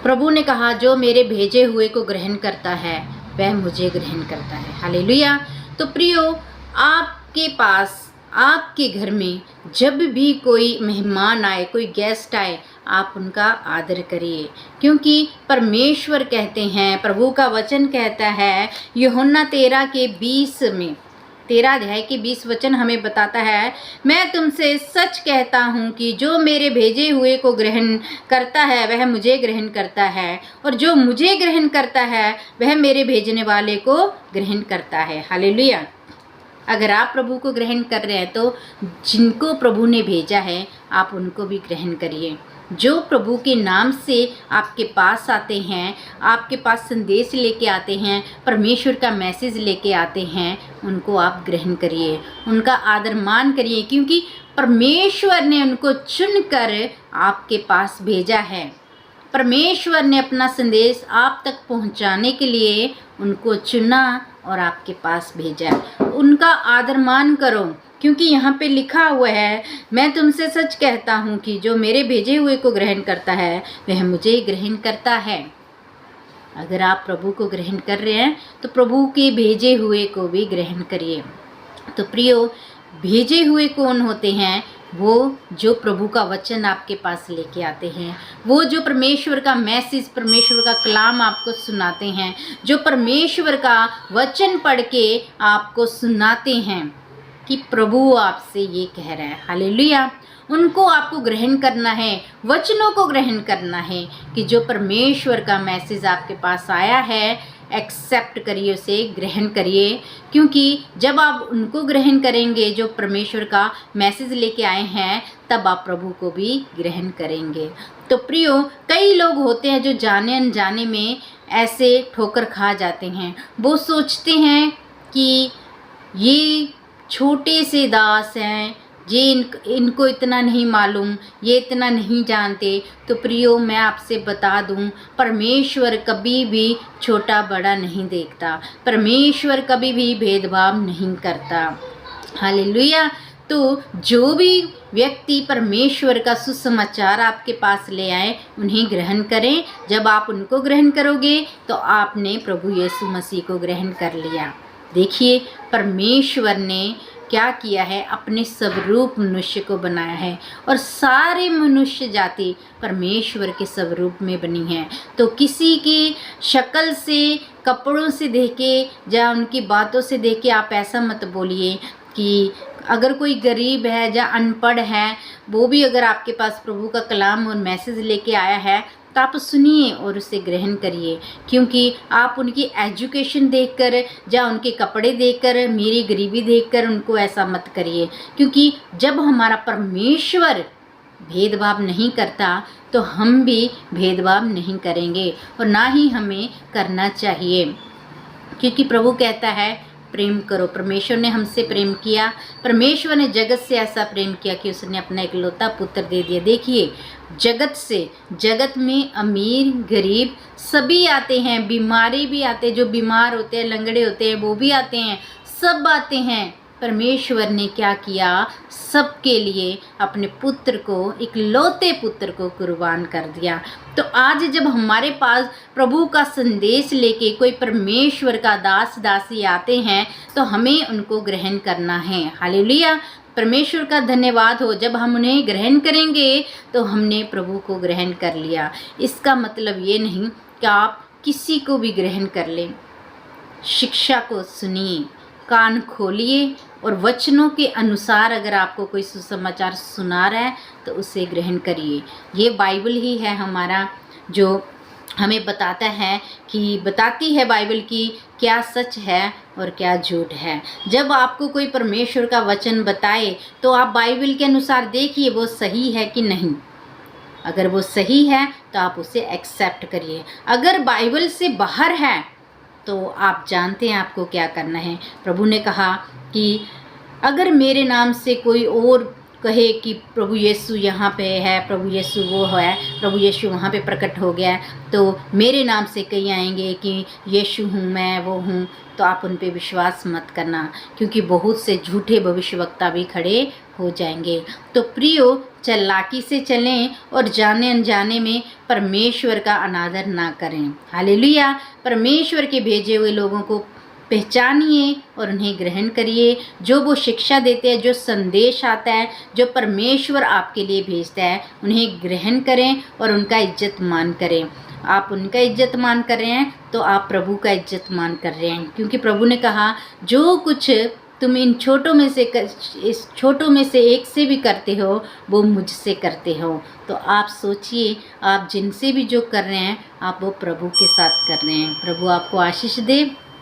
प्रभु ने कहा, जो मेरे भेजे हुए को ग्रहण करता है वह मुझे ग्रहण करता है। हालेलुया। तो प्रियो, आपके पास, आपके घर में जब भी कोई मेहमान आए, कोई गेस्ट आए, आप उनका आदर करिए, क्योंकि परमेश्वर कहते हैं, प्रभु का वचन कहता है यूहन्ना 13:20 में, 13 अध्याय के 20 वचन हमें बताता है, मैं तुमसे सच कहता हूँ कि जो मेरे भेजे हुए को ग्रहण करता है वह मुझे ग्रहण करता है, और जो मुझे ग्रहण करता है वह मेरे भेजने वाले को ग्रहण करता है। हालेलुया। अगर आप प्रभु को ग्रहण कर रहे हैं तो जिनको प्रभु ने भेजा है आप उनको भी ग्रहण करिए। जो प्रभु के नाम से आपके पास आते हैं, आपके पास संदेश लेके आते हैं, परमेश्वर का मैसेज लेके आते हैं, उनको आप ग्रहण करिए, उनका आदर मान करिए, क्योंकि परमेश्वर ने उनको चुनकर आपके पास भेजा है। परमेश्वर ने अपना संदेश आप तक पहुंचाने के लिए उनको चुना और आपके पास भेजा। उनका आदर मान करो, क्योंकि यहाँ पे लिखा हुआ है, मैं तुमसे सच कहता हूँ कि जो मेरे भेजे हुए को ग्रहण करता है वह मुझे ग्रहण करता है। अगर आप प्रभु को ग्रहण कर रहे हैं तो प्रभु के भेजे हुए को भी ग्रहण करिए। तो प्रियो, भेजे हुए कौन होते हैं? वो जो प्रभु का वचन आपके पास लेके आते हैं, वो जो परमेश्वर का मैसेज, परमेश्वर का कलाम आपको सुनाते हैं, जो परमेश्वर का वचन पढ़ के आपको सुनाते हैं कि प्रभु आपसे ये कह रहा है। हालेलुया। उनको आपको ग्रहण करना है, वचनों को ग्रहण करना है कि जो परमेश्वर का मैसेज आपके पास आया है, एक्सेप्ट करिए, उसे ग्रहण करिए, क्योंकि जब आप उनको ग्रहण करेंगे जो परमेश्वर का मैसेज लेके आए हैं, तब आप प्रभु को भी ग्रहण करेंगे। तो प्रियो, कई लोग होते हैं जो जाने अनजाने में ऐसे ठोकर खा जाते हैं। वो सोचते हैं कि ये छोटे से दास हैं, ये इनको इतना नहीं मालूम, ये इतना नहीं जानते। तो प्रियो, मैं आपसे बता दूं, परमेश्वर कभी भी छोटा बड़ा नहीं देखता, परमेश्वर कभी भी भेदभाव नहीं करता। हालेलुया। तो जो भी व्यक्ति परमेश्वर का सुसमाचार आपके पास ले आए, उन्हें ग्रहण करें। जब आप उनको ग्रहण करोगे तो आपने प्रभु यीशु मसीह को ग्रहण कर लिया। देखिए, परमेश्वर ने क्या किया है, अपने स्वरूप मनुष्य को बनाया है, और सारे मनुष्य जाति परमेश्वर के स्वरूप में बनी है। तो किसी की शक्ल से, कपड़ों से देख के या उनकी बातों से देख के आप ऐसा मत बोलिए कि अगर कोई गरीब है या अनपढ़ है, वो भी अगर आपके पास प्रभु का कलाम और मैसेज लेके आया है तो आप सुनिए और उसे ग्रहण करिए, क्योंकि आप उनकी एजुकेशन देखकर या उनके कपड़े देखकर, मेरी गरीबी देखकर उनको ऐसा मत करिए, क्योंकि जब हमारा परमेश्वर भेदभाव नहीं करता तो हम भी भेदभाव नहीं करेंगे, और ना ही हमें करना चाहिए, क्योंकि प्रभु कहता है प्रेम करो। परमेश्वर ने हमसे प्रेम किया, परमेश्वर ने जगत से ऐसा प्रेम किया कि उसने अपना इकलौता पुत्र दे दिया। देखिए, जगत में अमीर गरीब सभी आते हैं, बीमारी भी आते हैं, जो बीमार होते हैं, लंगड़े होते हैं, वो भी आते हैं, सब आते हैं। परमेश्वर ने क्या किया, सबके लिए अपने पुत्र को, इकलौते पुत्र को कुर्बान कर दिया। तो आज जब हमारे पास प्रभु का संदेश लेके कोई परमेश्वर का दास दासी आते हैं तो हमें उनको ग्रहण करना है। हालेलुया। परमेश्वर का धन्यवाद हो, जब हम उन्हें ग्रहण करेंगे तो हमने प्रभु को ग्रहण कर लिया। इसका मतलब ये नहीं कि आप किसी को भी ग्रहण कर लें। शिक्षा को सुनिए, कान खोलिए, और वचनों के अनुसार अगर आपको कोई सुसमाचार सुना रहा है तो उसे ग्रहण करिए। ये बाइबल ही है हमारा, जो हमें बताती है बाइबल की क्या सच है और क्या झूठ है। जब आपको कोई परमेश्वर का वचन बताए तो आप बाइबल के अनुसार देखिए वो सही है कि नहीं। अगर वो सही है तो आप उसे एक्सेप्ट करिए। अगर बाइबल से बाहर है तो आप जानते हैं आपको क्या करना है। प्रभु ने कहा कि अगर मेरे नाम से कोई और कहे कि प्रभु यीशु यहाँ पे है, प्रभु यीशु वो है, प्रभु यीशु वहाँ पे प्रकट हो गया, तो मेरे नाम से कई आएंगे कि यीशु हूँ मैं, वो हूँ, तो आप उन पे विश्वास मत करना, क्योंकि बहुत से झूठे भविष्यवक्ता भी खड़े हो जाएंगे। तो प्रियो, चालाकी से चलें और जाने अनजाने में परमेश्वर का अनादर ना करें। हालेलुया। परमेश्वर के भेजे हुए लोगों को पहचानिए और उन्हें ग्रहण करिए। जो वो शिक्षा देते हैं, जो संदेश आता है, जो परमेश्वर आपके लिए भेजता है, उन्हें ग्रहण करें और उनका इज्जत मान करें। आप उनका इज्जत मान कर रहे हैं तो आप प्रभु का इज्जत मान कर रहे हैं, क्योंकि प्रभु ने कहा जो कुछ तुम इन छोटों में से इस छोटों में से एक से भी करते हो वो मुझसे करते हो। तो आप सोचिए, आप जिनसे भी जो कर रहे हैं आप वो प्रभु के साथ कर रहे हैं। प्रभु आपको आशीष दे।